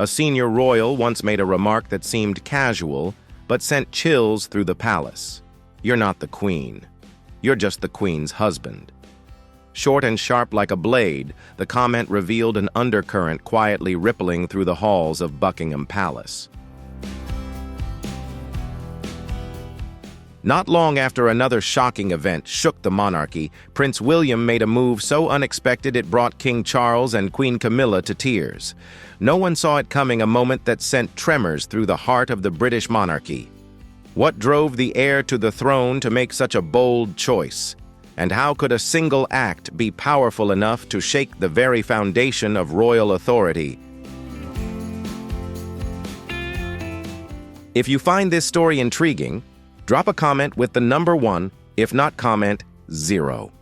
A senior royal once made a remark that seemed casual, but sent chills through the palace. "You're not the queen. You're just the queen's husband." Short and sharp like a blade, the comment revealed an undercurrent quietly rippling through the halls of Buckingham Palace. Not long after another shocking event shook the monarchy, Prince William made a move so unexpected it brought King Charles and Queen Camilla to tears. No one saw it coming, a moment that sent tremors through the heart of the British monarchy. What drove the heir to the throne to make such a bold choice? And how could a single act be powerful enough to shake the very foundation of royal authority? If you find this story intriguing, drop a comment with the number 1, if not comment 0.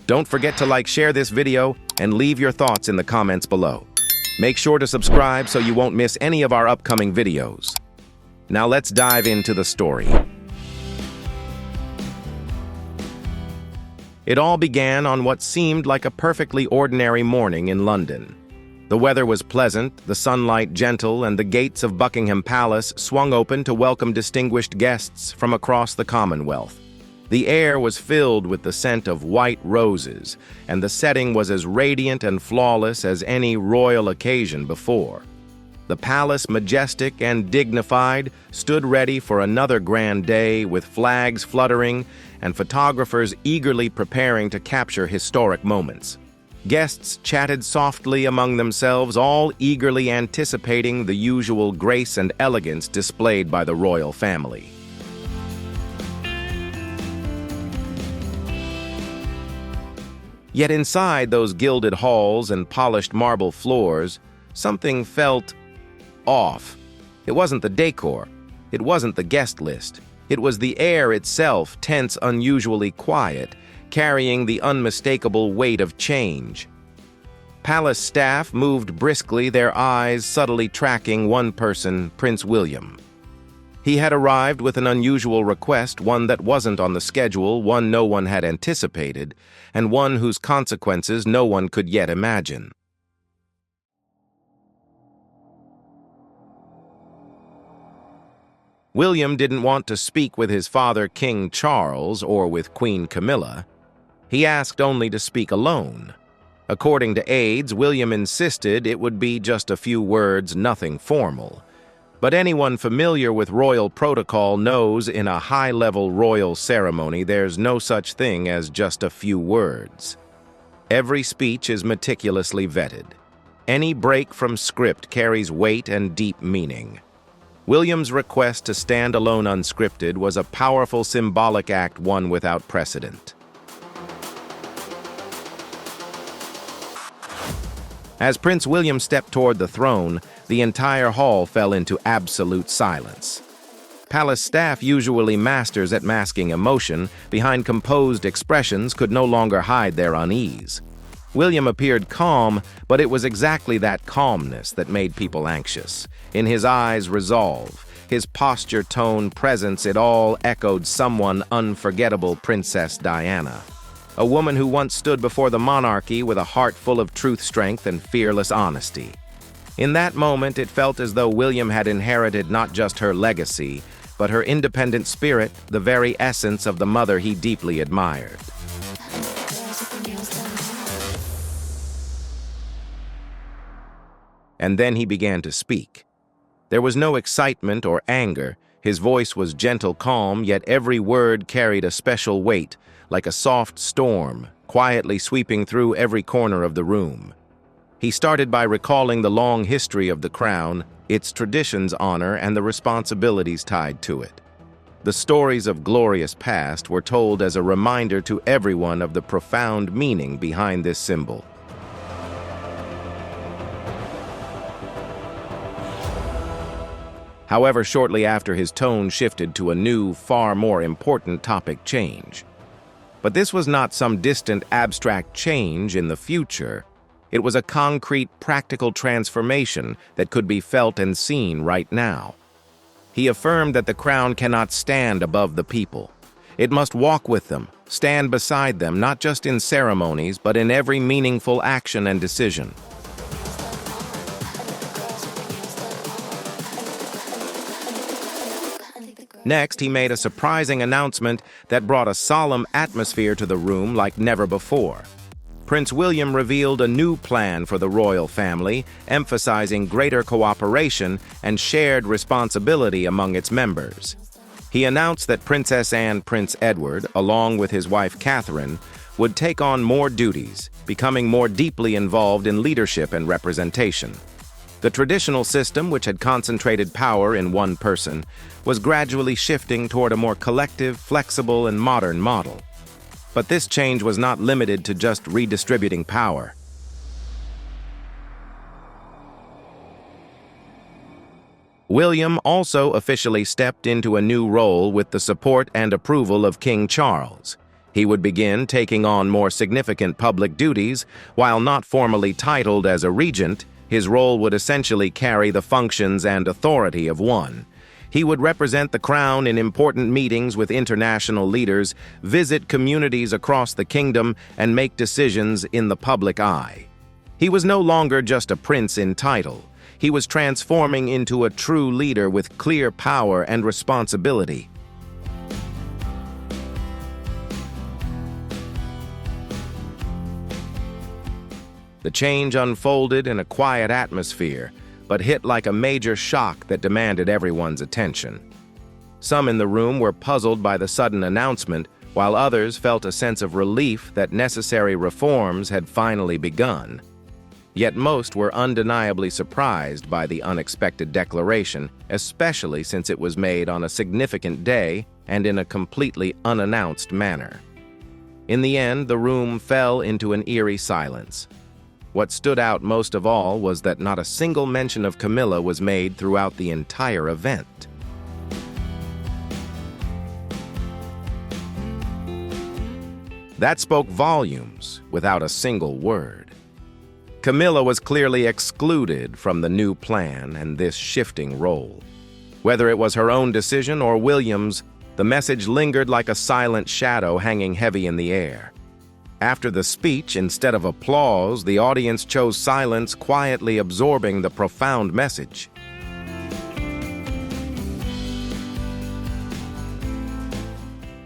Don't forget to like, share this video, and leave your thoughts in the comments below. Make sure to subscribe so you won't miss any of our upcoming videos. Now let's dive into the story. It all began on what seemed like a perfectly ordinary morning in London. The weather was pleasant, the sunlight gentle, and the gates of Buckingham Palace swung open to welcome distinguished guests from across the Commonwealth. The air was filled with the scent of white roses, and the setting was as radiant and flawless as any royal occasion before. The palace, majestic and dignified, stood ready for another grand day, with flags fluttering and photographers eagerly preparing to capture historic moments. Guests chatted softly among themselves, all eagerly anticipating the usual grace and elegance displayed by the royal family. Yet inside those gilded halls and polished marble floors, something felt off. It wasn't the decor. It wasn't the guest list. It was the air itself, tense, unusually quiet, carrying the unmistakable weight of change. Palace staff moved briskly, their eyes subtly tracking one person, Prince William. He had arrived with an unusual request, one that wasn't on the schedule, one no one had anticipated, and one whose consequences no one could yet imagine. William didn't want to speak with his father, King Charles, or with Queen Camilla. He asked only to speak alone. According to aides, William insisted it would be just a few words, nothing formal. But anyone familiar with royal protocol knows in a high-level royal ceremony there's no such thing as just a few words. Every speech is meticulously vetted. Any break from script carries weight and deep meaning. William's request to stand alone unscripted was a powerful symbolic act, one without precedent. As Prince William stepped toward the throne, the entire hall fell into absolute silence. Palace staff, usually masters at masking emotion behind composed expressions, could no longer hide their unease. William appeared calm, but it was exactly that calmness that made people anxious. In his eyes, resolve. His posture, tone, presence, it all echoed someone unforgettable, Princess Diana. A woman who once stood before the monarchy with a heart full of truth, strength, and fearless honesty. In that moment, it felt as though William had inherited not just her legacy, but her independent spirit, the very essence of the mother he deeply admired. And then he began to speak. There was no excitement or anger. His voice was gentle, calm, yet every word carried a special weight, like a soft storm, quietly sweeping through every corner of the room. He started by recalling the long history of the crown, its traditions, honor, and the responsibilities tied to it. The stories of glorious past were told as a reminder to everyone of the profound meaning behind this symbol. However, shortly after, his tone shifted to a new, far more important topic: change. But this was not some distant, abstract change in the future. It was a concrete, practical transformation that could be felt and seen right now. He affirmed that the crown cannot stand above the people. It must walk with them, stand beside them, not just in ceremonies, but in every meaningful action and decision. Next, he made a surprising announcement that brought a solemn atmosphere to the room like never before. Prince William revealed a new plan for the royal family, emphasizing greater cooperation and shared responsibility among its members. He announced that Princess Anne, Prince Edward, along with his wife Catherine, would take on more duties, becoming more deeply involved in leadership and representation. The traditional system, which had concentrated power in one person, was gradually shifting toward a more collective, flexible, and modern model. But this change was not limited to just redistributing power. William also officially stepped into a new role with the support and approval of King Charles. He would begin taking on more significant public duties. While not formally titled as a regent, his role would essentially carry the functions and authority of one. He would represent the crown in important meetings with international leaders, visit communities across the kingdom, and make decisions in the public eye. He was no longer just a prince in title. He was transforming into a true leader with clear power and responsibility. The change unfolded in a quiet atmosphere, but hit like a major shock that demanded everyone's attention. Some in the room were puzzled by the sudden announcement, while others felt a sense of relief that necessary reforms had finally begun. Yet most were undeniably surprised by the unexpected declaration, especially since it was made on a significant day and in a completely unannounced manner. In the end, the room fell into an eerie silence. What stood out most of all was that not a single mention of Camilla was made throughout the entire event. That spoke volumes without a single word. Camilla was clearly excluded from the new plan and this shifting role. Whether it was her own decision or William's, the message lingered like a silent shadow hanging heavy in the air. After the speech, instead of applause, the audience chose silence, quietly absorbing the profound message.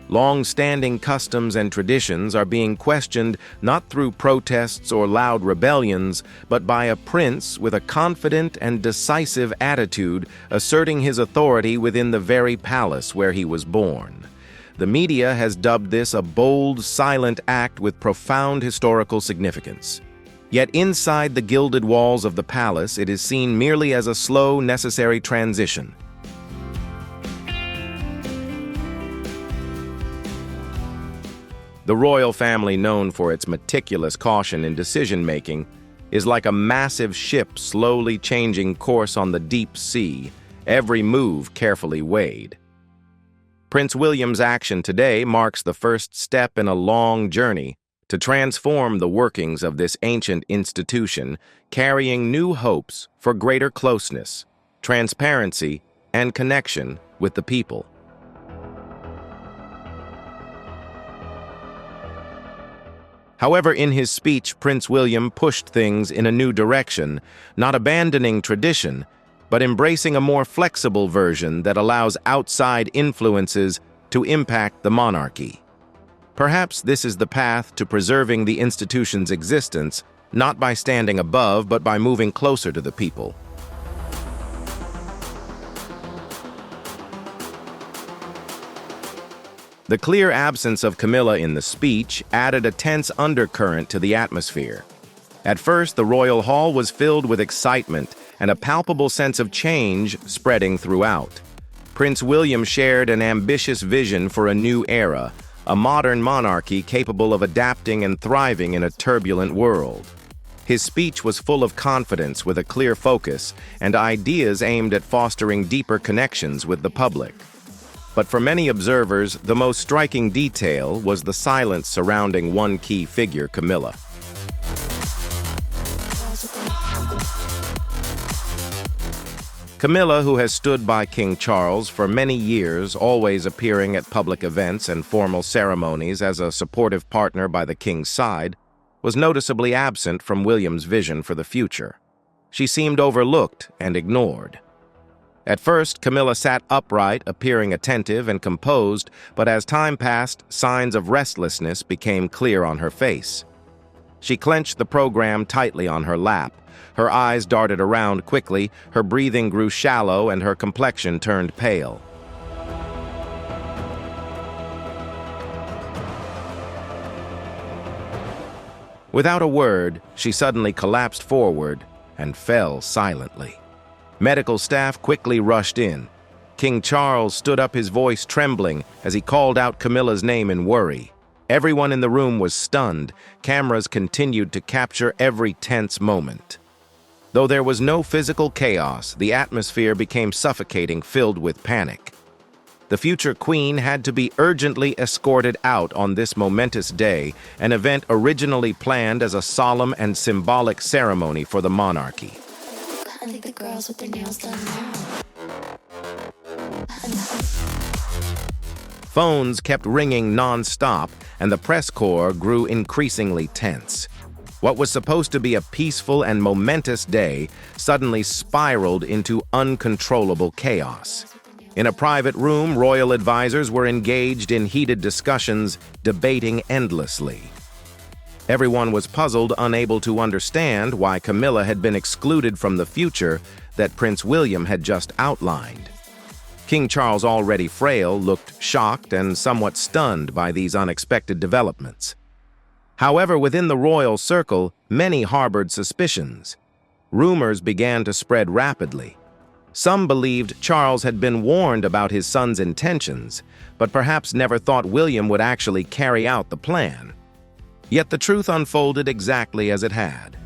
Long-standing customs and traditions are being questioned not through protests or loud rebellions, but by a prince with a confident and decisive attitude asserting his authority within the very palace where he was born. The media has dubbed this a bold, silent act with profound historical significance. Yet inside the gilded walls of the palace, it is seen merely as a slow, necessary transition. The royal family, known for its meticulous caution in decision-making, is like a massive ship slowly changing course on the deep sea, every move carefully weighed. Prince William's action today marks the first step in a long journey to transform the workings of this ancient institution, carrying new hopes for greater closeness, transparency, and connection with the people. However, in his speech, Prince William pushed things in a new direction, not abandoning tradition, but embracing a more flexible version that allows outside influences to impact the monarchy. Perhaps this is the path to preserving the institution's existence, not by standing above, but by moving closer to the people. The clear absence of Camilla in the speech added a tense undercurrent to the atmosphere. At first, the royal hall was filled with excitement and a palpable sense of change spreading throughout. Prince William shared an ambitious vision for a new era, a modern monarchy capable of adapting and thriving in a turbulent world. His speech was full of confidence with a clear focus and ideas aimed at fostering deeper connections with the public. But for many observers, the most striking detail was the silence surrounding one key figure, Camilla. Camilla, who has stood by King Charles for many years, always appearing at public events and formal ceremonies as a supportive partner by the king's side, was noticeably absent from William's vision for the future. She seemed overlooked and ignored. At first, Camilla sat upright, appearing attentive and composed, but as time passed, signs of restlessness became clear on her face. She clenched the program tightly on her lap. Her eyes darted around quickly, her breathing grew shallow, and her complexion turned pale. Without a word, she suddenly collapsed forward and fell silently. Medical staff quickly rushed in. King Charles stood up, his voice trembling as he called out Camilla's name in worry. Everyone in the room was stunned. Cameras continued to capture every tense moment. Though there was no physical chaos, the atmosphere became suffocating, filled with panic. The future queen had to be urgently escorted out on this momentous day, an event originally planned as a solemn and symbolic ceremony for the monarchy. I think the girls with their nails done now. Phones kept ringing non-stop, and the press corps grew increasingly tense. What was supposed to be a peaceful and momentous day suddenly spiraled into uncontrollable chaos. In a private room, royal advisors were engaged in heated discussions, debating endlessly. Everyone was puzzled, unable to understand why Camilla had been excluded from the future that Prince William had just outlined. King Charles, already frail, looked shocked and somewhat stunned by these unexpected developments. However, within the royal circle, many harbored suspicions. Rumors began to spread rapidly. Some believed Charles had been warned about his son's intentions, but perhaps never thought William would actually carry out the plan. Yet the truth unfolded exactly as it had.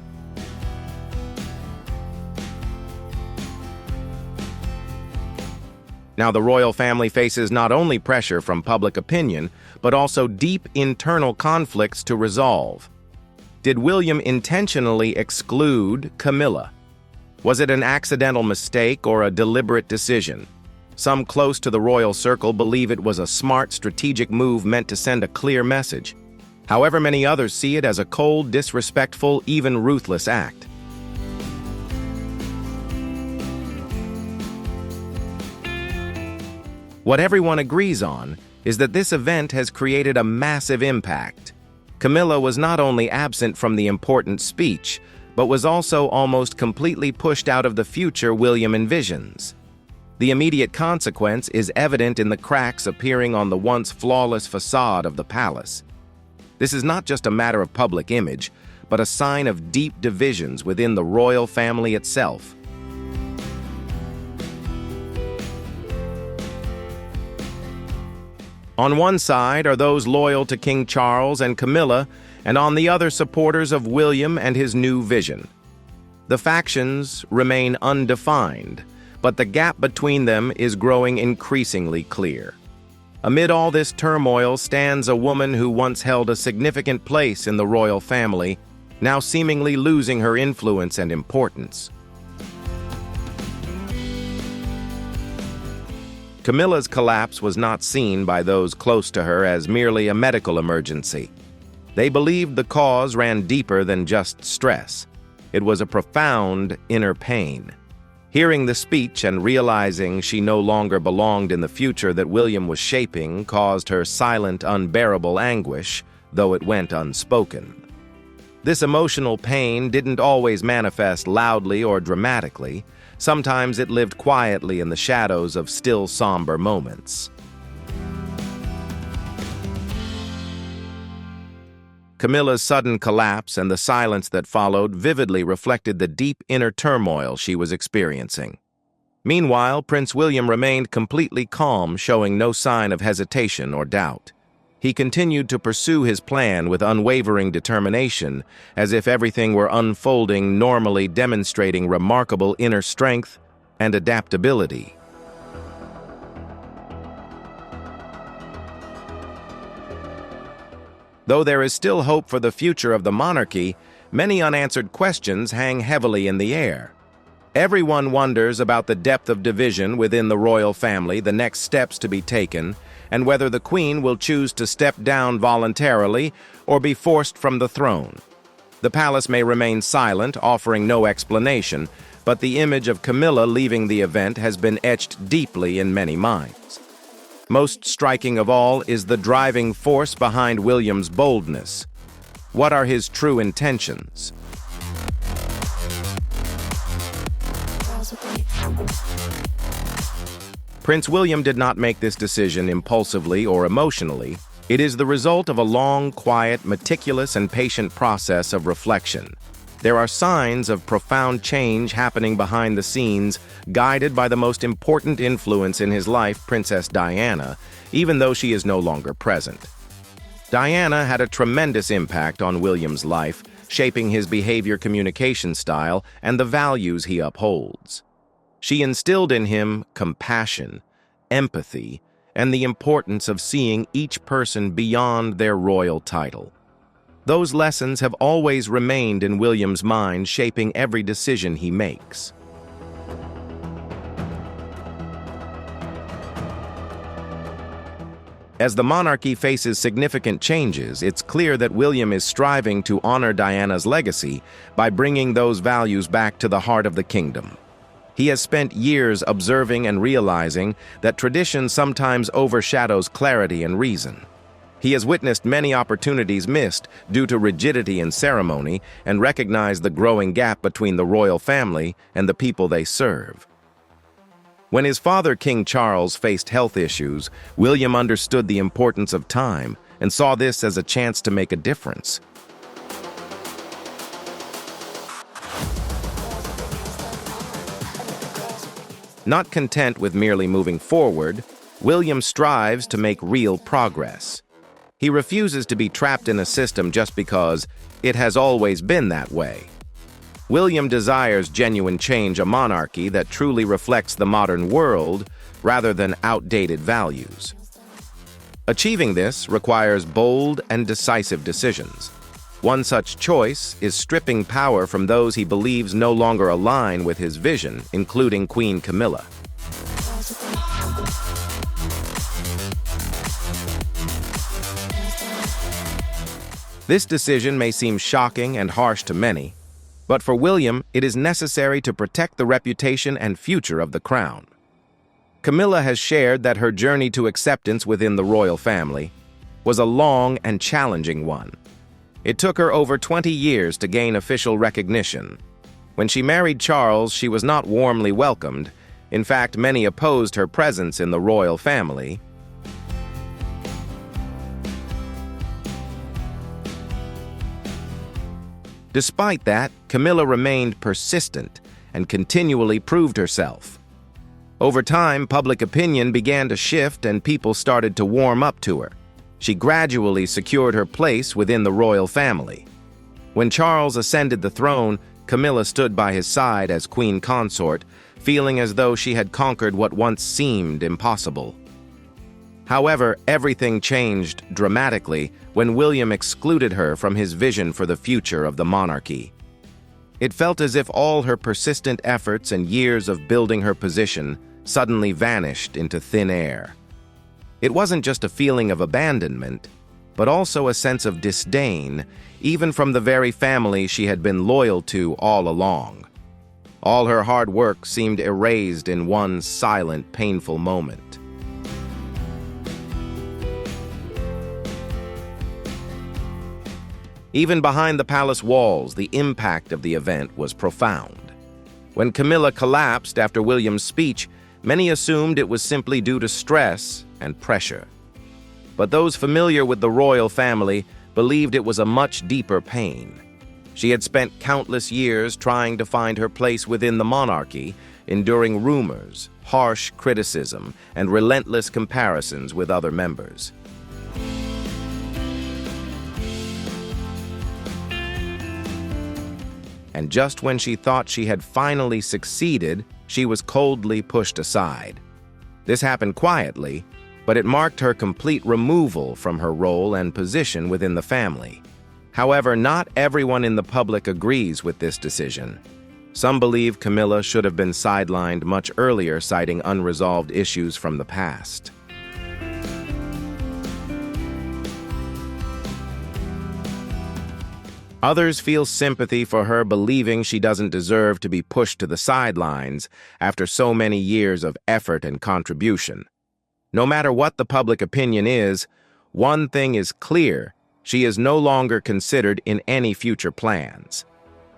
Now the royal family faces not only pressure from public opinion, but also deep internal conflicts to resolve. Did William intentionally exclude Camilla? Was it an accidental mistake or a deliberate decision? Some close to the royal circle believe it was a smart, strategic move meant to send a clear message. However, many others see it as a cold, disrespectful, even ruthless act. What everyone agrees on is that this event has created a massive impact. Camilla was not only absent from the important speech, but was also almost completely pushed out of the future William envisions. The immediate consequence is evident in the cracks appearing on the once flawless facade of the palace. This is not just a matter of public image, but a sign of deep divisions within the royal family itself. On one side are those loyal to King Charles and Camilla, and on the other supporters of William and his new vision. The factions remain undefined, but the gap between them is growing increasingly clear. Amid all this turmoil stands a woman who once held a significant place in the royal family, now seemingly losing her influence and importance. Camilla's collapse was not seen by those close to her as merely a medical emergency. They believed the cause ran deeper than just stress. It was a profound inner pain. Hearing the speech and realizing she no longer belonged in the future that William was shaping caused her silent, unbearable anguish, though it went unspoken. This emotional pain didn't always manifest loudly or dramatically. Sometimes it lived quietly in the shadows of still, somber moments. Camilla's sudden collapse and the silence that followed vividly reflected the deep inner turmoil she was experiencing. Meanwhile, Prince William remained completely calm, showing no sign of hesitation or doubt. He continued to pursue his plan with unwavering determination, as if everything were unfolding normally, demonstrating remarkable inner strength and adaptability. Though there is still hope for the future of the monarchy, many unanswered questions hang heavily in the air. Everyone wonders about the depth of division within the royal family, the next steps to be taken, and whether the Queen will choose to step down voluntarily or be forced from the throne. The palace may remain silent, offering no explanation, but the image of Camilla leaving the event has been etched deeply in many minds. Most striking of all is the driving force behind William's boldness. What are his true intentions? Prince William did not make this decision impulsively or emotionally. It is the result of a long, quiet, meticulous, and patient process of reflection. There are signs of profound change happening behind the scenes, guided by the most important influence in his life, Princess Diana, even though she is no longer present. Diana had a tremendous impact on William's life, shaping his behavior, communication style, and the values he upholds. She instilled in him compassion, empathy, and the importance of seeing each person beyond their royal title. Those lessons have always remained in William's mind, shaping every decision he makes. As the monarchy faces significant changes, it's clear that William is striving to honor Diana's legacy by bringing those values back to the heart of the kingdom. He has spent years observing and realizing that tradition sometimes overshadows clarity and reason. He has witnessed many opportunities missed due to rigidity in ceremony and recognized the growing gap between the royal family and the people they serve. When his father, King Charles, faced health issues, William understood the importance of time and saw this as a chance to make a difference. Not content with merely moving forward, William strives to make real progress. He refuses to be trapped in a system just because it has always been that way. William desires genuine change, a monarchy that truly reflects the modern world rather than outdated values. Achieving this requires bold and decisive decisions. One such choice is stripping power from those he believes no longer align with his vision, including Queen Camilla. This decision may seem shocking and harsh to many, but for William, it is necessary to protect the reputation and future of the crown. Camilla has shared that her journey to acceptance within the royal family was a long and challenging one. It took her over 20 years to gain official recognition. When she married Charles, she was not warmly welcomed. In fact, many opposed her presence in the royal family. Despite that, Camilla remained persistent and continually proved herself. Over time, public opinion began to shift and people started to warm up to her. She gradually secured her place within the royal family. When Charles ascended the throne, Camilla stood by his side as queen consort, feeling as though she had conquered what once seemed impossible. However, everything changed dramatically when William excluded her from his vision for the future of the monarchy. It felt as if all her persistent efforts and years of building her position suddenly vanished into thin air. It wasn't just a feeling of abandonment, but also a sense of disdain, even from the very family she had been loyal to all along. All her hard work seemed erased in one silent, painful moment. Even behind the palace walls, the impact of the event was profound. When Camilla collapsed after William's speech, many assumed it was simply due to stress and pressure. But those familiar with the royal family believed it was a much deeper pain. She had spent countless years trying to find her place within the monarchy, enduring rumors, harsh criticism, and relentless comparisons with other members. And just when she thought she had finally succeeded, she was coldly pushed aside. This happened quietly, but it marked her complete removal from her role and position within the family. However, not everyone in the public agrees with this decision. Some believe Camilla should have been sidelined much earlier, citing unresolved issues from the past. Others feel sympathy for her, believing she doesn't deserve to be pushed to the sidelines after so many years of effort and contribution. No matter what the public opinion is, one thing is clear: she is no longer considered in any future plans.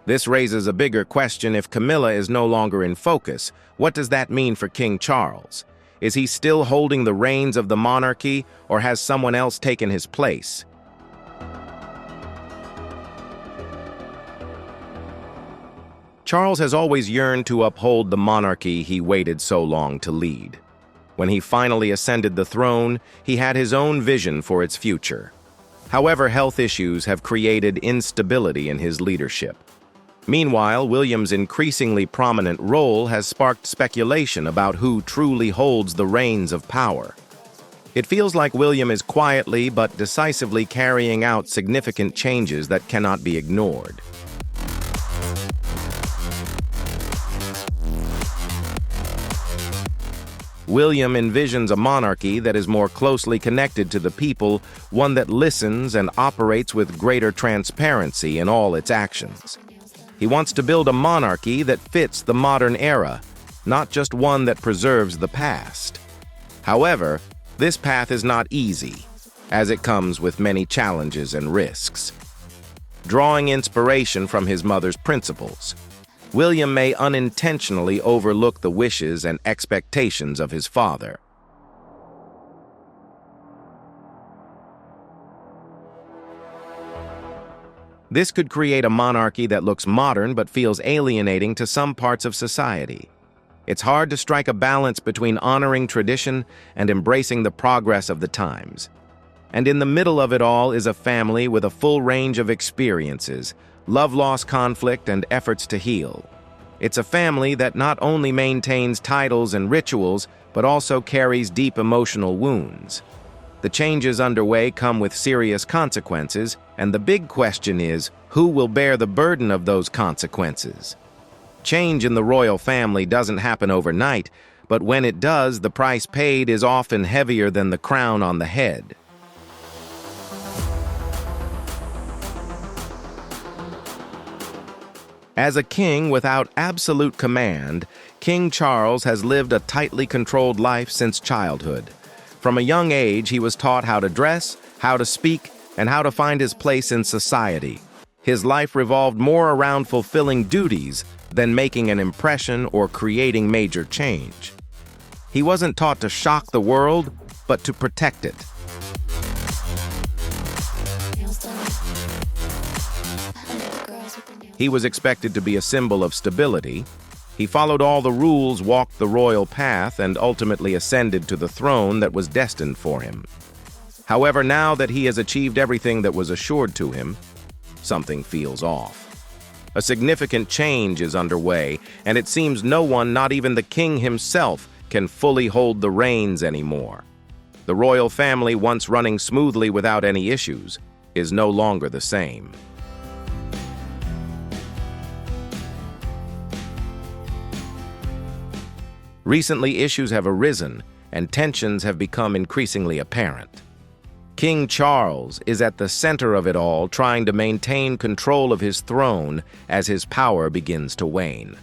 This raises a bigger question: if Camilla is no longer in focus, what does that mean for King Charles? Is he still holding the reins of the monarchy, or has someone else taken his place? Charles has always yearned to uphold the monarchy he waited so long to lead. When he finally ascended the throne, he had his own vision for its future. However, health issues have created instability in his leadership. Meanwhile, William's increasingly prominent role has sparked speculation about who truly holds the reins of power. It feels like William is quietly but decisively carrying out significant changes that cannot be ignored. William envisions a monarchy that is more closely connected to the people, one that listens and operates with greater transparency in all its actions. He wants to build a monarchy that fits the modern era, not just one that preserves the past. However, this path is not easy, as it comes with many challenges and risks. Drawing inspiration from his mother's principles, William may unintentionally overlook the wishes and expectations of his father. This could create a monarchy that looks modern but feels alienating to some parts of society. It's hard to strike a balance between honoring tradition and embracing the progress of the times. And in the middle of it all is a family with a full range of experiences, love-loss conflict, and efforts to heal. It's a family that not only maintains titles and rituals, but also carries deep emotional wounds. The changes underway come with serious consequences, and the big question is, who will bear the burden of those consequences? Change in the royal family doesn't happen overnight, but when it does, the price paid is often heavier than the crown on the head. As a king without absolute command, King Charles has lived a tightly controlled life since childhood. From a young age, he was taught how to dress, how to speak, and how to find his place in society. His life revolved more around fulfilling duties than making an impression or creating major change. He wasn't taught to shock the world, but to protect it. He was expected to be a symbol of stability. He followed all the rules, walked the royal path, and ultimately ascended to the throne that was destined for him. However, now that he has achieved everything that was assured to him, something feels off. A significant change is underway, and it seems no one, not even the king himself, can fully hold the reins anymore. The royal family, once running smoothly without any issues, is no longer the same. Recently, issues have arisen, and tensions have become increasingly apparent. King Charles is at the center of it all, trying to maintain control of his throne as his power begins to wane.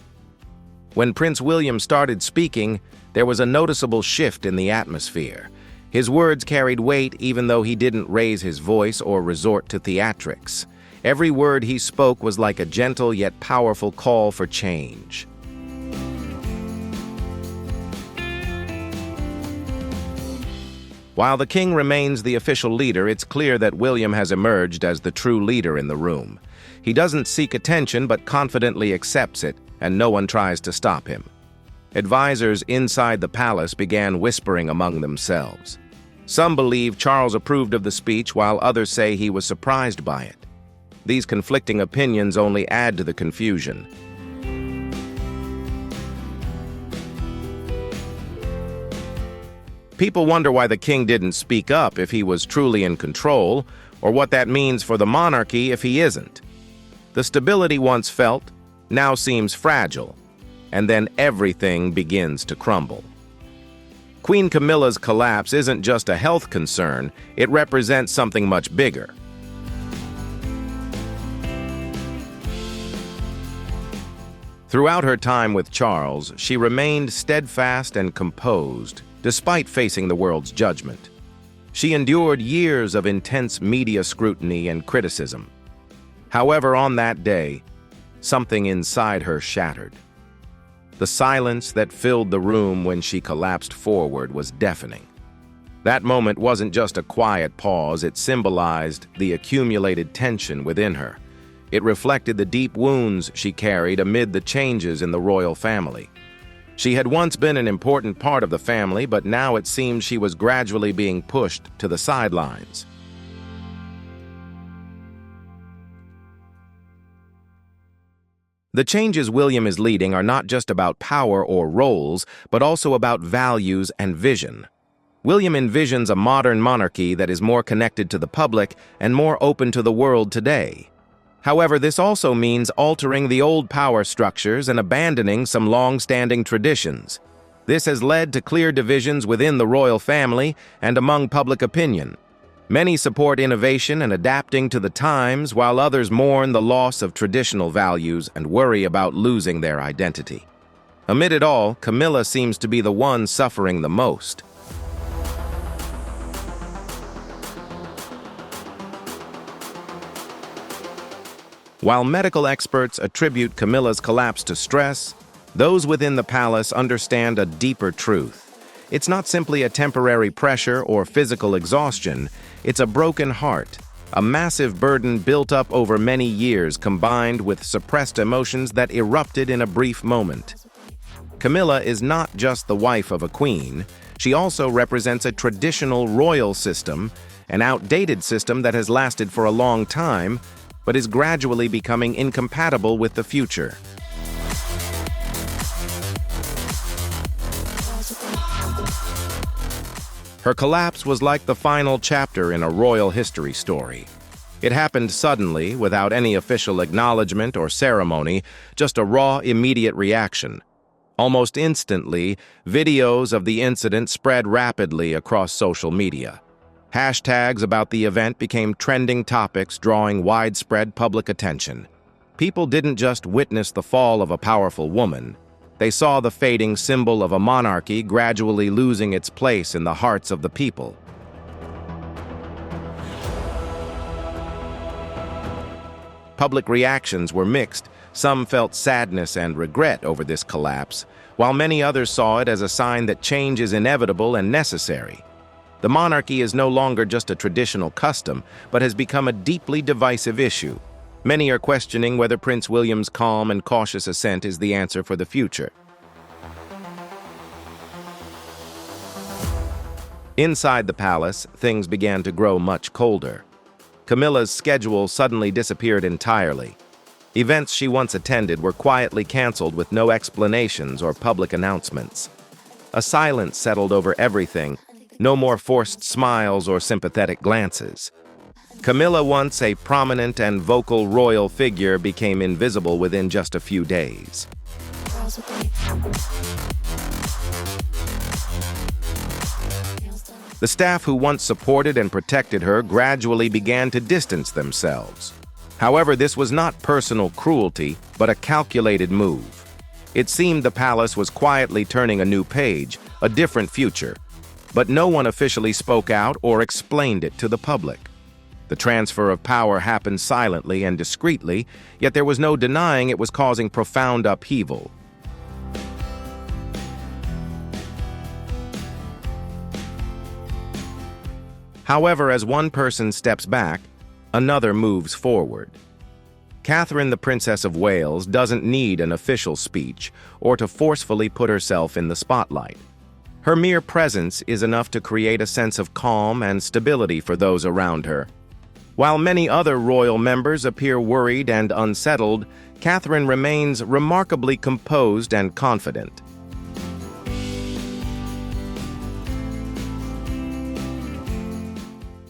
When Prince William started speaking, there was a noticeable shift in the atmosphere. His words carried weight even though he didn't raise his voice or resort to theatrics. Every word he spoke was like a gentle yet powerful call for change. While the king remains the official leader, it's clear that William has emerged as the true leader in the room. He doesn't seek attention but confidently accepts it, and no one tries to stop him. Advisors inside the palace began whispering among themselves. Some believe Charles approved of the speech, while others say he was surprised by it. These conflicting opinions only add to the confusion. People wonder why the king didn't speak up if he was truly in control, or what that means for the monarchy if he isn't. The stability once felt now seems fragile, and then everything begins to crumble. Queen Camilla's collapse isn't just a health concern, it represents something much bigger. Throughout her time with Charles, she remained steadfast and composed, despite facing the world's judgment. She endured years of intense media scrutiny and criticism. However, on that day, something inside her shattered. The silence that filled the room when she collapsed forward was deafening. That moment wasn't just a quiet pause, it symbolized the accumulated tension within her. It reflected the deep wounds she carried amid the changes in the royal family. She had once been an important part of the family, but now it seemed she was gradually being pushed to the sidelines. The changes William is leading are not just about power or roles, but also about values and vision. William envisions a modern monarchy that is more connected to the public and more open to the world today. However, this also means altering the old power structures and abandoning some long-standing traditions. This has led to clear divisions within the royal family and among public opinion. Many support innovation and adapting to the times, while others mourn the loss of traditional values and worry about losing their identity. Amid it all, Camilla seems to be the one suffering the most. While medical experts attribute Camilla's collapse to stress, those within the palace understand a deeper truth. It's not simply a temporary pressure or physical exhaustion, it's a broken heart, a massive burden built up over many years combined with suppressed emotions that erupted in a brief moment. Camilla is not just the wife of a queen, she also represents a traditional royal system, an outdated system that has lasted for a long time, but is gradually becoming incompatible with the future. Her collapse was like the final chapter in a royal history story. It happened suddenly, without any official acknowledgement or ceremony, just a raw, immediate reaction. Almost instantly, videos of the incident spread rapidly across social media. Hashtags about the event became trending topics, drawing widespread public attention. People didn't just witness the fall of a powerful woman. They saw the fading symbol of a monarchy gradually losing its place in the hearts of the people. Public reactions were mixed. Some felt sadness and regret over this collapse, while many others saw it as a sign that change is inevitable and necessary. The monarchy is no longer just a traditional custom, but has become a deeply divisive issue. Many are questioning whether Prince William's calm and cautious ascent is the answer for the future. Inside the palace, things began to grow much colder. Camilla's schedule suddenly disappeared entirely. Events she once attended were quietly canceled with no explanations or public announcements. A silence settled over everything. No more forced smiles or sympathetic glances. Camilla, once a prominent and vocal royal figure, became invisible within just a few days. The staff who once supported and protected her gradually began to distance themselves. However, this was not personal cruelty, but a calculated move. It seemed the palace was quietly turning a new page, a different future. But no one officially spoke out or explained it to the public. The transfer of power happened silently and discreetly, yet there was no denying it was causing profound upheaval. However, as one person steps back, another moves forward. Catherine, the Princess of Wales, doesn't need an official speech or to forcefully put herself in the spotlight. Her mere presence is enough to create a sense of calm and stability for those around her. While many other royal members appear worried and unsettled, Catherine remains remarkably composed and confident.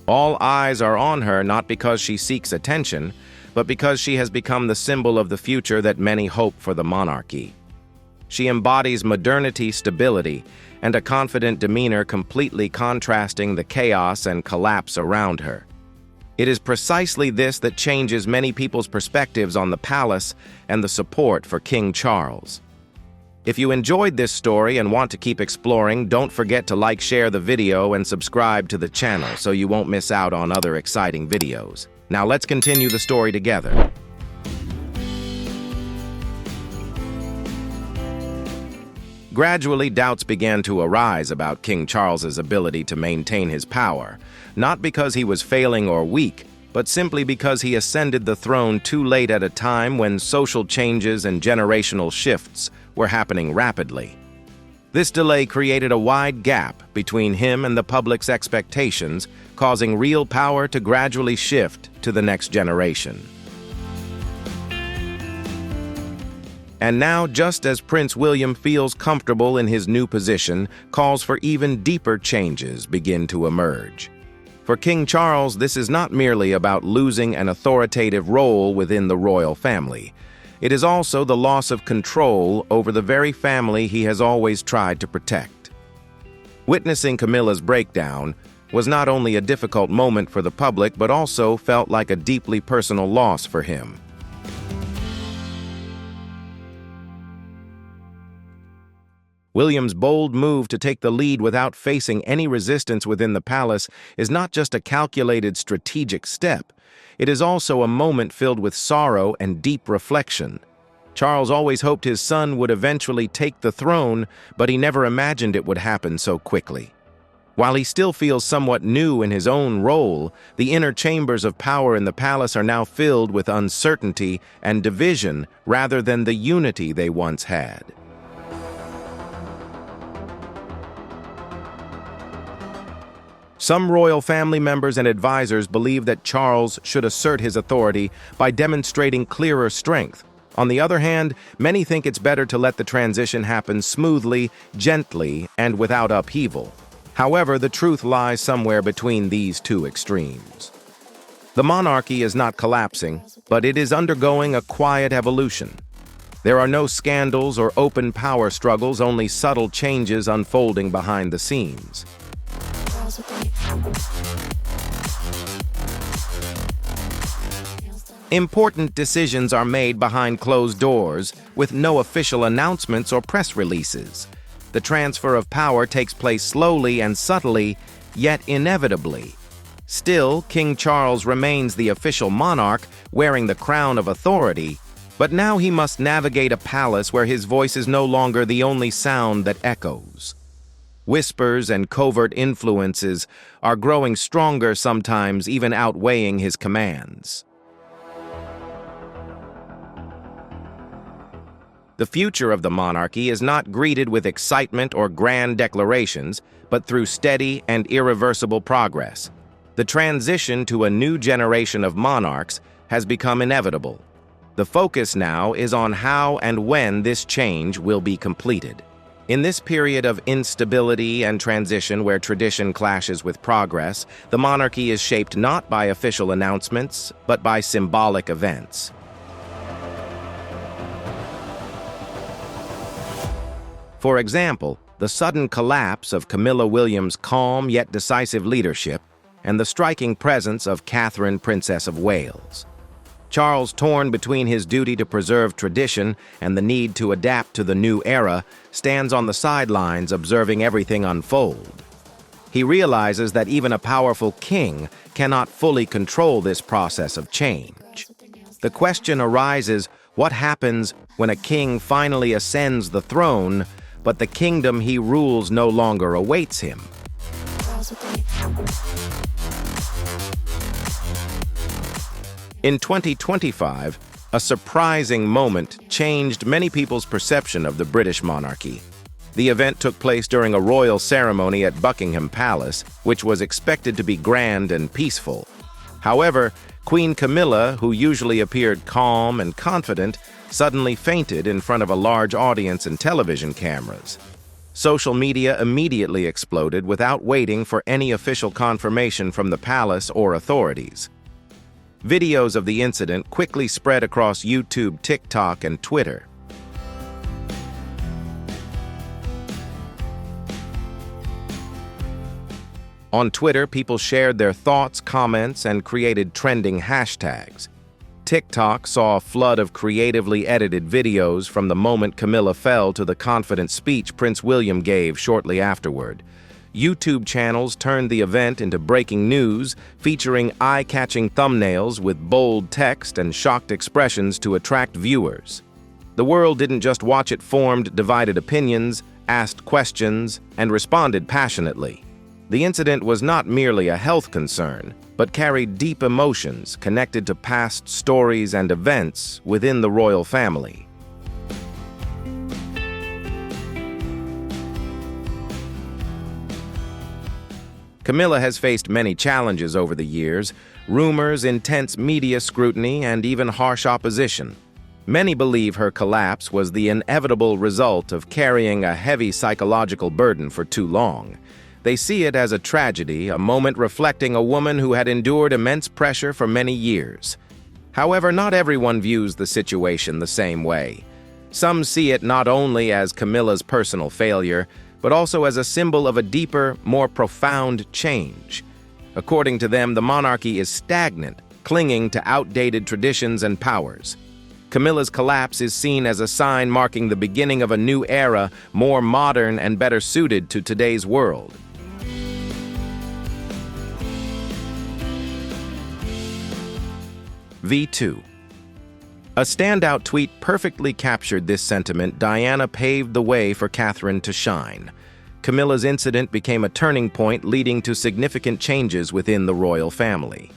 All eyes are on her not because she seeks attention, but because she has become the symbol of the future that many hope for the monarchy. She embodies modernity, stability, and a confident demeanor completely contrasting the chaos and collapse around her. It is precisely this that changes many people's perspectives on the palace and the support for King Charles. If you enjoyed this story and want to keep exploring, don't forget to like, share the video, and subscribe to the channel so you won't miss out on other exciting videos. Now let's continue the story together. Gradually, doubts began to arise about King Charles's ability to maintain his power, not because he was failing or weak, but simply because he ascended the throne too late at a time when social changes and generational shifts were happening rapidly. This delay created a wide gap between him and the public's expectations, causing real power to gradually shift to the next generation. And now, just as Prince William feels comfortable in his new position, calls for even deeper changes begin to emerge. For King Charles, this is not merely about losing an authoritative role within the royal family. It is also the loss of control over the very family he has always tried to protect. Witnessing Camilla's breakdown was not only a difficult moment for the public, but also felt like a deeply personal loss for him. William's bold move to take the lead without facing any resistance within the palace is not just a calculated strategic step. It is also a moment filled with sorrow and deep reflection. Charles always hoped his son would eventually take the throne, but he never imagined it would happen so quickly. While he still feels somewhat new in his own role, the inner chambers of power in the palace are now filled with uncertainty and division rather than the unity they once had. Some royal family members and advisors believe that Charles should assert his authority by demonstrating clearer strength. On the other hand, many think it's better to let the transition happen smoothly, gently, and without upheaval. However, the truth lies somewhere between these two extremes. The monarchy is not collapsing, but it is undergoing a quiet evolution. There are no scandals or open power struggles, only subtle changes unfolding behind the scenes. Important decisions are made behind closed doors, with no official announcements or press releases. The transfer of power takes place slowly and subtly, yet inevitably. Still, King Charles remains the official monarch, wearing the crown of authority, but now he must navigate a palace where his voice is no longer the only sound that echoes. Whispers and covert influences are growing stronger, sometimes even outweighing his commands. The future of the monarchy is not greeted with excitement or grand declarations, but through steady and irreversible progress. The transition to a new generation of monarchs has become inevitable. The focus now is on how and when this change will be completed. In this period of instability and transition where tradition clashes with progress, the monarchy is shaped not by official announcements, but by symbolic events. For example, the sudden collapse of Camilla Williams' calm yet decisive leadership and the striking presence of Catherine, Princess of Wales. Charles, torn between his duty to preserve tradition and the need to adapt to the new era, stands on the sidelines observing everything unfold. He realizes that even a powerful king cannot fully control this process of change. The question arises, what happens when a king finally ascends the throne, but the kingdom he rules no longer awaits him? In 2025, a surprising moment changed many people's perception of the British monarchy. The event took place during a royal ceremony at Buckingham Palace, which was expected to be grand and peaceful. However, Queen Camilla, who usually appeared calm and confident, suddenly fainted in front of a large audience and television cameras. Social media immediately exploded without waiting for any official confirmation from the palace or authorities. Videos of the incident quickly spread across YouTube, TikTok, and Twitter. On Twitter, people shared their thoughts, comments, and created trending hashtags. TikTok saw a flood of creatively edited videos from the moment Camilla fell to the confident speech Prince William gave shortly afterward. YouTube channels turned the event into breaking news, featuring eye-catching thumbnails with bold text and shocked expressions to attract viewers. The world didn't just watch it, formed divided opinions, asked questions, and responded passionately. The incident was not merely a health concern, but carried deep emotions connected to past stories and events within the royal family. Camilla has faced many challenges over the years: rumors, intense media scrutiny, and even harsh opposition. Many believe her collapse was the inevitable result of carrying a heavy psychological burden for too long. They see it as a tragedy, a moment reflecting a woman who had endured immense pressure for many years. However, not everyone views the situation the same way. Some see it not only as Camilla's personal failure, but also as a symbol of a deeper, more profound change. According to them, the monarchy is stagnant, clinging to outdated traditions and powers. Camilla's collapse is seen as a sign marking the beginning of a new era, more modern and better suited to today's world. V2. A standout tweet perfectly captured this sentiment. Diana paved the way for Catherine to shine. Camilla's incident became a turning point, leading to significant changes within the royal family.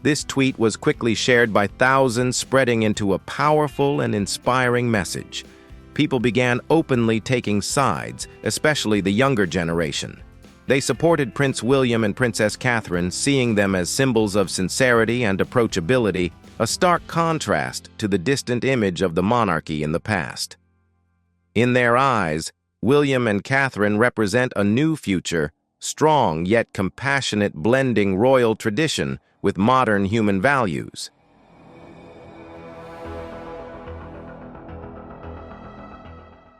This tweet was quickly shared by thousands, spreading into a powerful and inspiring message. People began openly taking sides, especially the younger generation. They supported Prince William and Princess Catherine, seeing them as symbols of sincerity and approachability, a stark contrast to the distant image of the monarchy in the past. In their eyes, William and Catherine represent a new future, strong yet compassionate, blending royal tradition with modern human values.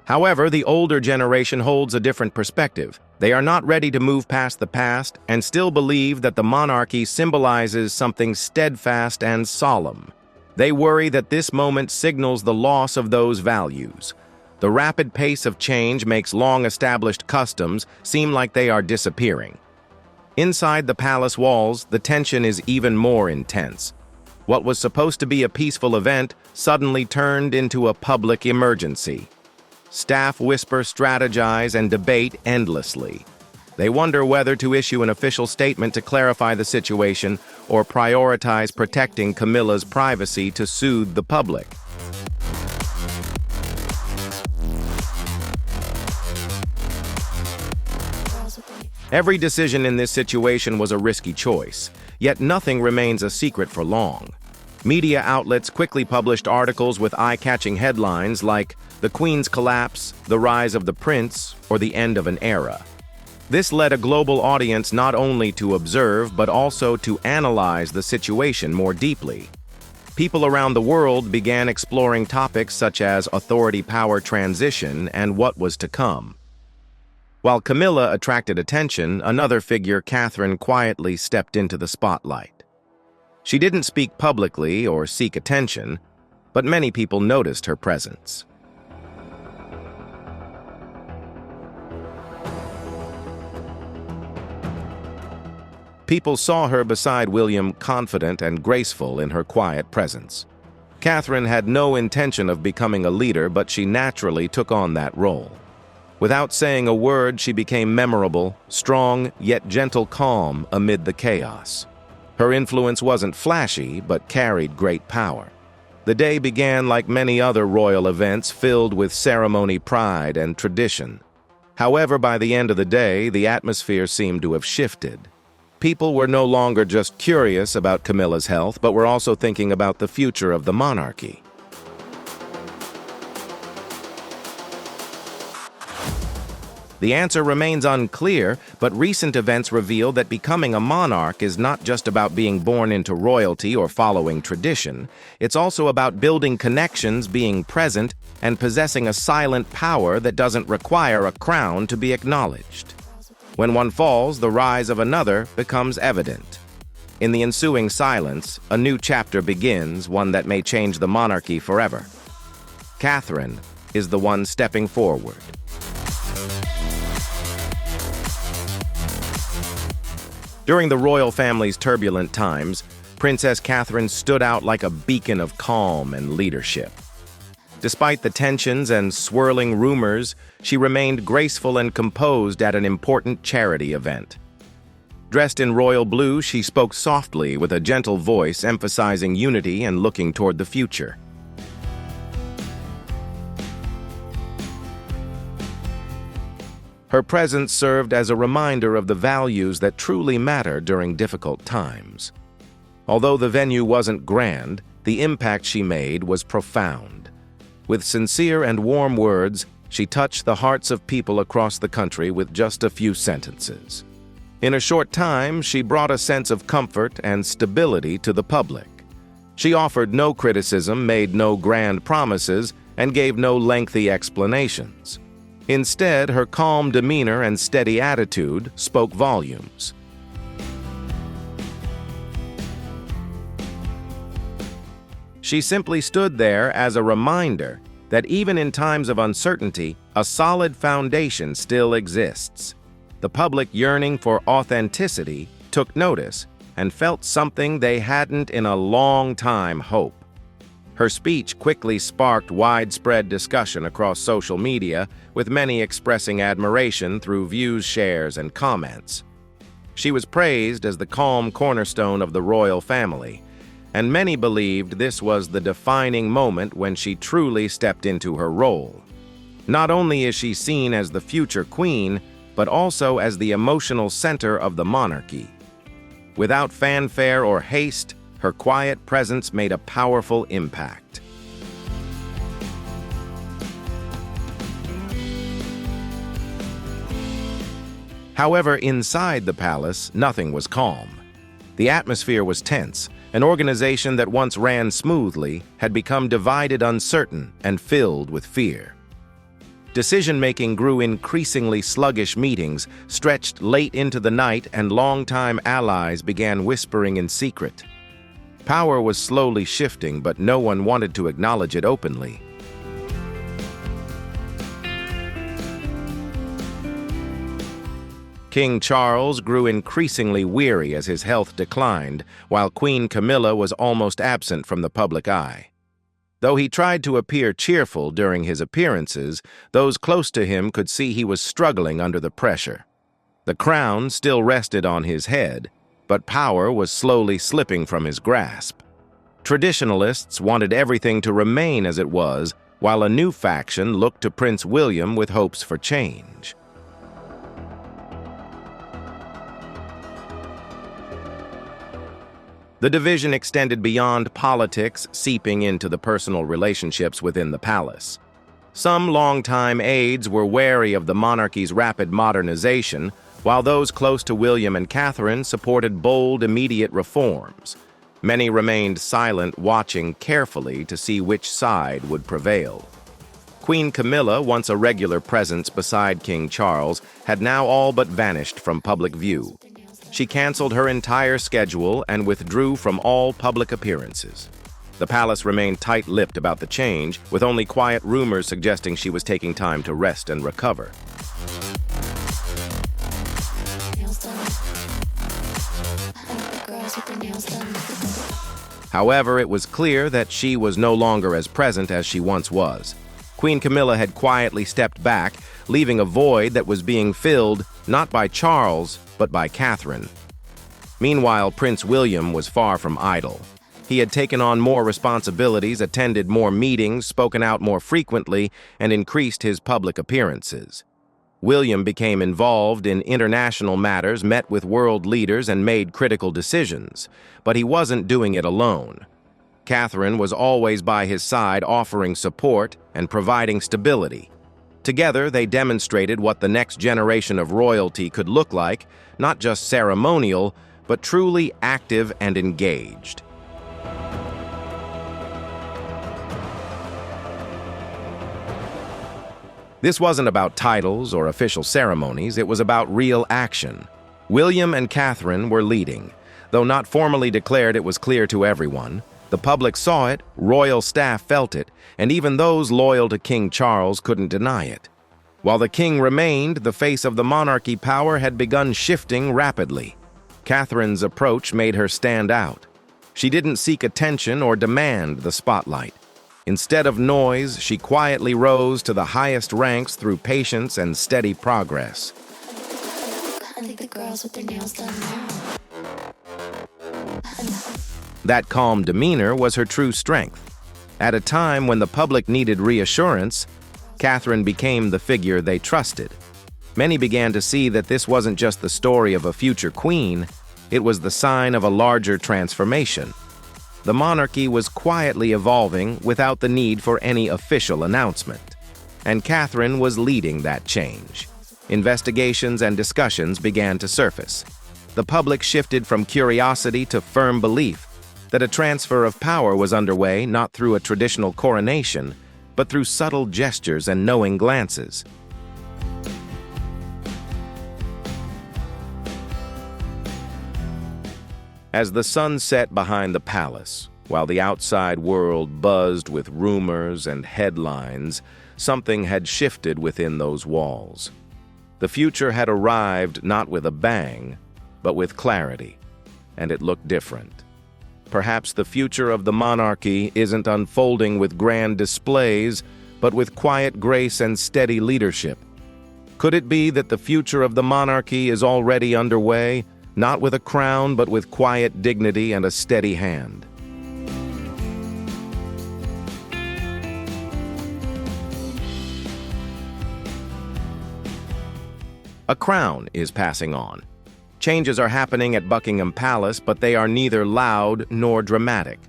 However, the older generation holds a different perspective. They are not ready to move past the past and still believe that the monarchy symbolizes something steadfast and solemn. They worry that this moment signals the loss of those values. The rapid pace of change makes long-established customs seem like they are disappearing. Inside the palace walls, the tension is even more intense. What was supposed to be a peaceful event suddenly turned into a public emergency. Staff whisper, strategize, and debate endlessly. They wonder whether to issue an official statement to clarify the situation or prioritize protecting Camilla's privacy to soothe the public. Every decision in this situation was a risky choice, yet nothing remains a secret for long. Media outlets quickly published articles with eye-catching headlines like "The Queen's Collapse," "The Rise of the Prince," or "The End of an Era." This led a global audience not only to observe but also to analyze the situation more deeply. People around the world began exploring topics such as authority power transition and what was to come. While Camilla attracted attention, another figure, Catherine, quietly stepped into the spotlight. She didn't speak publicly or seek attention, but many people noticed her presence. People saw her beside William, confident and graceful in her quiet presence. Catherine had no intention of becoming a leader, but she naturally took on that role. Without saying a word, she became memorable, strong yet gentle calm amid the chaos. Her influence wasn't flashy, but carried great power. The day began like many other royal events, filled with ceremony, pride, and tradition. However, by the end of the day, the atmosphere seemed to have shifted. People were no longer just curious about Camilla's health, but were also thinking about the future of the monarchy. The answer remains unclear, but recent events reveal that becoming a monarch is not just about being born into royalty or following tradition. It's also about building connections, being present, and possessing a silent power that doesn't require a crown to be acknowledged. When one falls, the rise of another becomes evident. In the ensuing silence, a new chapter begins, one that may change the monarchy forever. Catherine is the one stepping forward. During the royal family's turbulent times, Princess Catherine stood out like a beacon of calm and leadership. Despite the tensions and swirling rumors, she remained graceful and composed at an important charity event. Dressed in royal blue, she spoke softly with a gentle voice, emphasizing unity and looking toward the future. Her presence served as a reminder of the values that truly matter during difficult times. Although the venue wasn't grand, the impact she made was profound. With sincere and warm words, she touched the hearts of people across the country with just a few sentences. In a short time, she brought a sense of comfort and stability to the public. She offered no criticism, made no grand promises, and gave no lengthy explanations. Instead, her calm demeanor and steady attitude spoke volumes. She simply stood there as a reminder that even in times of uncertainty, a solid foundation still exists. The public yearning for authenticity took notice and felt something they hadn't in a long time: hope. Her speech quickly sparked widespread discussion across social media, with many expressing admiration through views, shares, and comments. She was praised as the calm cornerstone of the royal family, and many believed this was the defining moment when she truly stepped into her role. Not only is she seen as the future queen, but also as the emotional center of the monarchy. Without fanfare or haste, her quiet presence made a powerful impact. However, inside the palace, nothing was calm. The atmosphere was tense. An organization that once ran smoothly had become divided, uncertain, and filled with fear. Decision-making grew increasingly sluggish. Meetings stretched late into the night, and longtime allies began whispering in secret. Power was slowly shifting, but no one wanted to acknowledge it openly. King Charles grew increasingly weary as his health declined, while Queen Camilla was almost absent from the public eye. Though he tried to appear cheerful during his appearances, those close to him could see he was struggling under the pressure. The crown still rested on his head, but power was slowly slipping from his grasp. Traditionalists wanted everything to remain as it was, while a new faction looked to Prince William with hopes for change. The division extended beyond politics, seeping into the personal relationships within the palace. Some longtime aides were wary of the monarchy's rapid modernization, while those close to William and Catherine supported bold, immediate reforms. Many remained silent, watching carefully to see which side would prevail. Queen Camilla, once a regular presence beside King Charles, had now all but vanished from public view. She canceled her entire schedule and withdrew from all public appearances. The palace remained tight-lipped about the change, with only quiet rumors suggesting she was taking time to rest and recover. However, it was clear that she was no longer as present as she once was. Queen Camilla had quietly stepped back, leaving a void that was being filled not by Charles, but by Catherine. Meanwhile, Prince William was far from idle. He had taken on more responsibilities, attended more meetings, spoken out more frequently, and increased his public appearances. William became involved in international matters, met with world leaders, and made critical decisions. But he wasn't doing it alone. Catherine was always by his side, offering support and providing stability. Together, they demonstrated what the next generation of royalty could look like, not just ceremonial, but truly active and engaged. This wasn't about titles or official ceremonies, it was about real action. William and Catherine were leading. Though not formally declared, it was clear to everyone. The public saw it, royal staff felt it, and even those loyal to King Charles couldn't deny it. While the king remained, the face of the monarchy power had begun shifting rapidly. Catherine's approach made her stand out. She didn't seek attention or demand the spotlight. Instead of noise, she quietly rose to the highest ranks through patience and steady progress. I think the girls with their nails done now. That calm demeanor was her true strength. At a time when the public needed reassurance, Catherine became the figure they trusted. Many began to see that this wasn't just the story of a future queen, it was the sign of a larger transformation. The monarchy was quietly evolving without the need for any official announcement. And Catherine was leading that change. Investigations and discussions began to surface. The public shifted from curiosity to firm belief that a transfer of power was underway not through a traditional coronation, but through subtle gestures and knowing glances. As the sun set behind the palace, while the outside world buzzed with rumors and headlines, something had shifted within those walls. The future had arrived not with a bang, but with clarity, and it looked different. Perhaps the future of the monarchy isn't unfolding with grand displays, but with quiet grace and steady leadership. Could it be that the future of the monarchy is already underway, not with a crown, but with quiet dignity and a steady hand? A crown is passing on. Changes are happening at Buckingham Palace, but they are neither loud nor dramatic.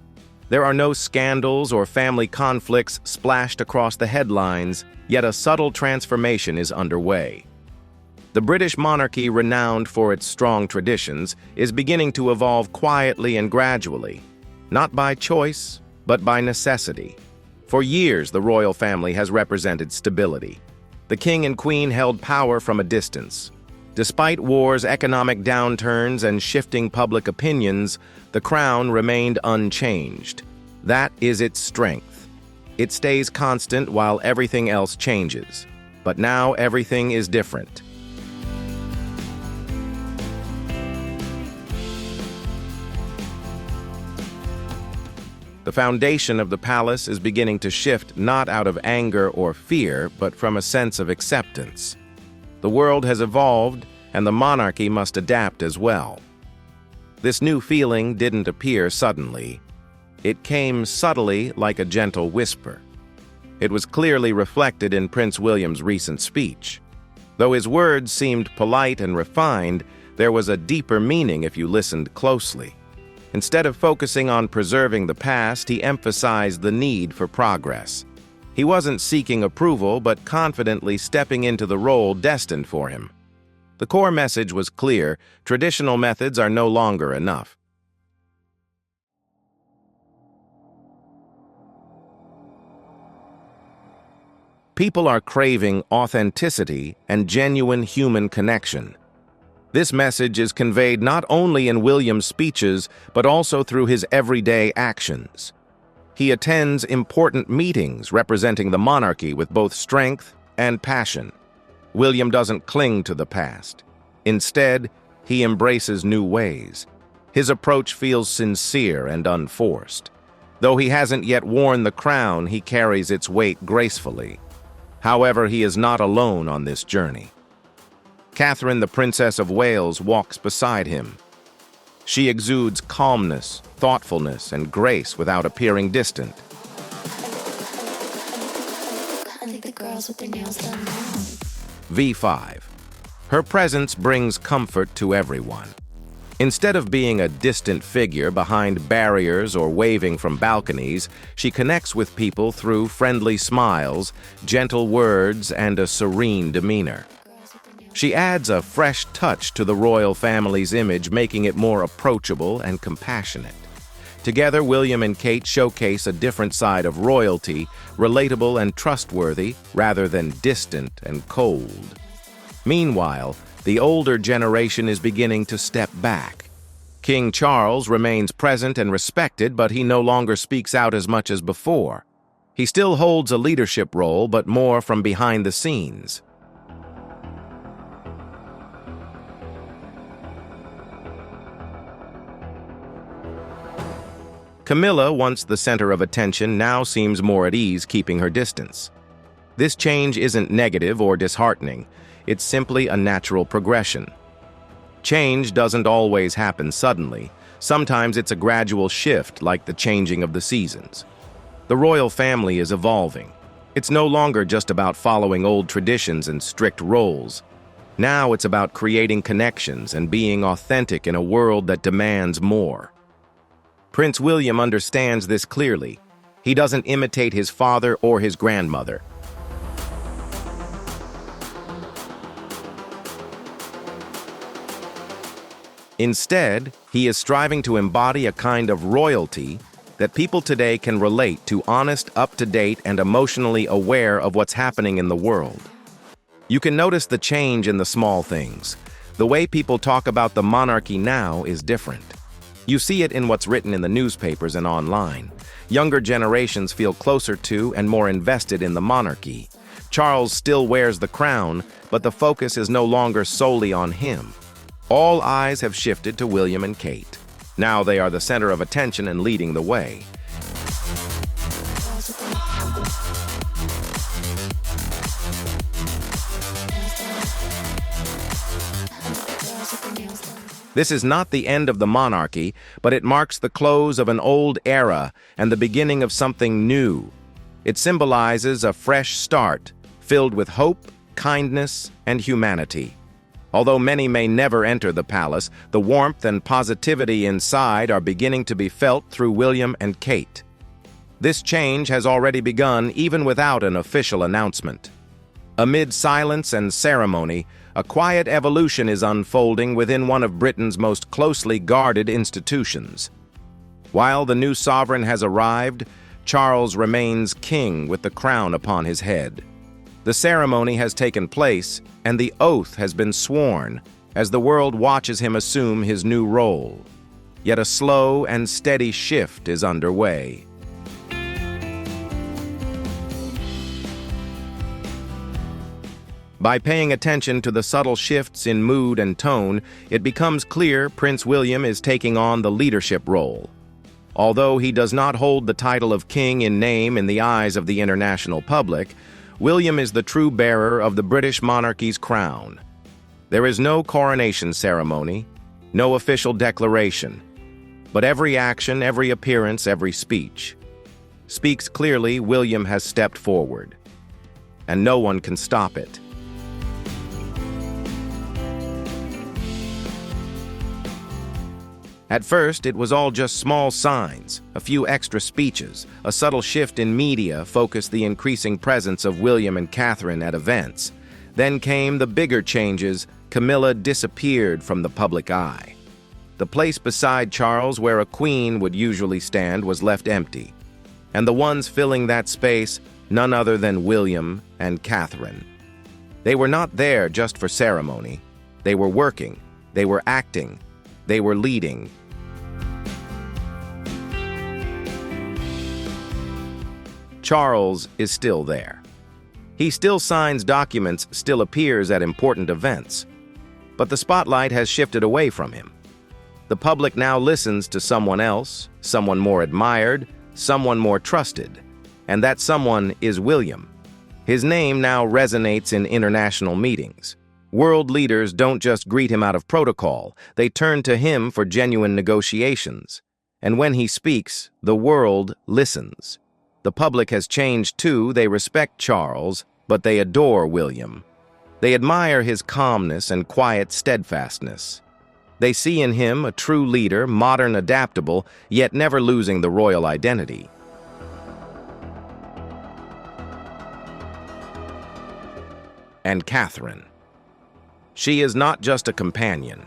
There are no scandals or family conflicts splashed across the headlines, yet a subtle transformation is underway. The British monarchy, renowned for its strong traditions, is beginning to evolve quietly and gradually, not by choice, but by necessity. For years, the royal family has represented stability. The king and queen held power from a distance. Despite wars, economic downturns, and shifting public opinions, the crown remained unchanged. That is its strength. It stays constant while everything else changes. But now everything is different. The foundation of the palace is beginning to shift not out of anger or fear, but from a sense of acceptance. The world has evolved, and the monarchy must adapt as well. This new feeling didn't appear suddenly. It came subtly, like a gentle whisper. It was clearly reflected in Prince William's recent speech. Though his words seemed polite and refined, there was a deeper meaning if you listened closely. Instead of focusing on preserving the past, he emphasized the need for progress. He wasn't seeking approval, but confidently stepping into the role destined for him. The core message was clear: traditional methods are no longer enough. People are craving authenticity and genuine human connection. This message is conveyed not only in William's speeches, but also through his everyday actions. He attends important meetings representing the monarchy with both strength and passion. William doesn't cling to the past. Instead, he embraces new ways. His approach feels sincere and unforced. Though he hasn't yet worn the crown, he carries its weight gracefully. However, he is not alone on this journey. Catherine, the Princess of Wales, walks beside him. She exudes calmness, thoughtfulness, and grace without appearing distant. I think the girls with their nails done now. V5. Her presence brings comfort to everyone. Instead of being a distant figure behind barriers or waving from balconies, she connects with people through friendly smiles, gentle words, and a serene demeanor. She adds a fresh touch to the royal family's image, making it more approachable and compassionate. Together, William and Kate showcase a different side of royalty, relatable and trustworthy rather than distant and cold. Meanwhile, the older generation is beginning to step back. King Charles remains present and respected, but he no longer speaks out as much as before. He still holds a leadership role, but more from behind the scenes. Camilla, once the center of attention, now seems more at ease keeping her distance. This change isn't negative or disheartening. It's simply a natural progression. Change doesn't always happen suddenly. Sometimes it's a gradual shift, like the changing of the seasons. The royal family is evolving. It's no longer just about following old traditions and strict roles. Now it's about creating connections and being authentic in a world that demands more. Prince William understands this clearly. He doesn't imitate his father or his grandmother. Instead, he is striving to embody a kind of royalty that people today can relate to, honest, up-to-date, and emotionally aware of what's happening in the world. You can notice the change in the small things. The way people talk about the monarchy now is different. You see it in what's written in the newspapers and online. Younger generations feel closer to and more invested in the monarchy. Charles still wears the crown, but the focus is no longer solely on him. All eyes have shifted to William and Kate. Now they are the center of attention and leading the way. This is not the end of the monarchy, but it marks the close of an old era and the beginning of something new. It symbolizes a fresh start, filled with hope, kindness, and humanity. Although many may never enter the palace, the warmth and positivity inside are beginning to be felt through William and Kate. This change has already begun even without an official announcement. Amid silence and ceremony, a quiet evolution is unfolding within one of Britain's most closely guarded institutions. While the new sovereign has arrived, Charles remains king with the crown upon his head. The ceremony has taken place, and the oath has been sworn as the world watches him assume his new role. Yet a slow and steady shift is underway. By paying attention to the subtle shifts in mood and tone, it becomes clear Prince William is taking on the leadership role. Although he does not hold the title of king in name in the eyes of the international public, William is the true bearer of the British monarchy's crown. There is no coronation ceremony, no official declaration, but every action, every appearance, every speech speaks clearly William has stepped forward, and no one can stop it. At first, it was all just small signs, a few extra speeches. A subtle shift in media focused the increasing presence of William and Catherine at events. Then came the bigger changes. Camilla disappeared from the public eye. The place beside Charles where a queen would usually stand was left empty. And the ones filling that space, none other than William and Catherine. They were not there just for ceremony. They were working, they were acting, they were leading. Charles is still there. He still signs documents, still appears at important events. But the spotlight has shifted away from him. The public now listens to someone else, someone more admired, someone more trusted. And that someone is William. His name now resonates in international meetings. World leaders don't just greet him out of protocol, they turn to him for genuine negotiations. And when he speaks, the world listens. The public has changed too. They respect Charles, but they adore William. They admire his calmness and quiet steadfastness. They see in him a true leader, modern, adaptable, yet never losing the royal identity. And Catherine. She is not just a companion.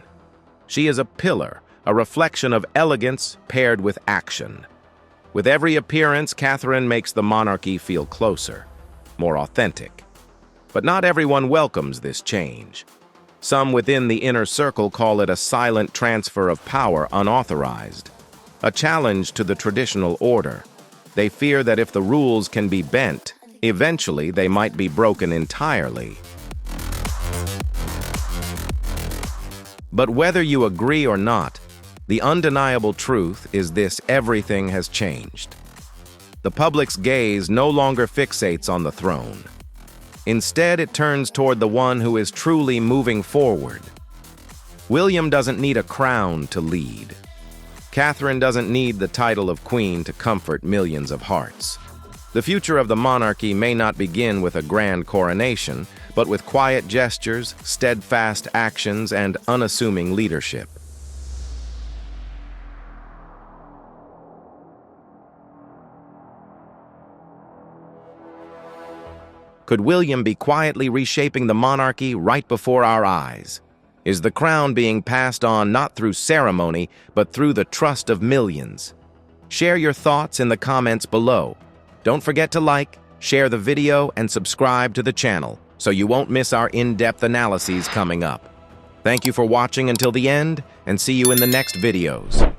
She is a pillar, a reflection of elegance paired with action. With every appearance, Catherine makes the monarchy feel closer, more authentic. But not everyone welcomes this change. Some within the inner circle call it a silent transfer of power unauthorized, a challenge to the traditional order. They fear that if the rules can be bent, eventually they might be broken entirely. But whether you agree or not, the undeniable truth is this: everything has changed. The public's gaze no longer fixates on the throne. Instead, it turns toward the one who is truly moving forward. William doesn't need a crown to lead. Catherine doesn't need the title of queen to comfort millions of hearts. The future of the monarchy may not begin with a grand coronation, but with quiet gestures, steadfast actions, and unassuming leadership. Could William be quietly reshaping the monarchy right before our eyes? Is the crown being passed on not through ceremony, but through the trust of millions? Share your thoughts in the comments below. Don't forget to like, share the video, and subscribe to the channel so you won't miss our in-depth analyses coming up. Thank you for watching until the end, and see you in the next videos.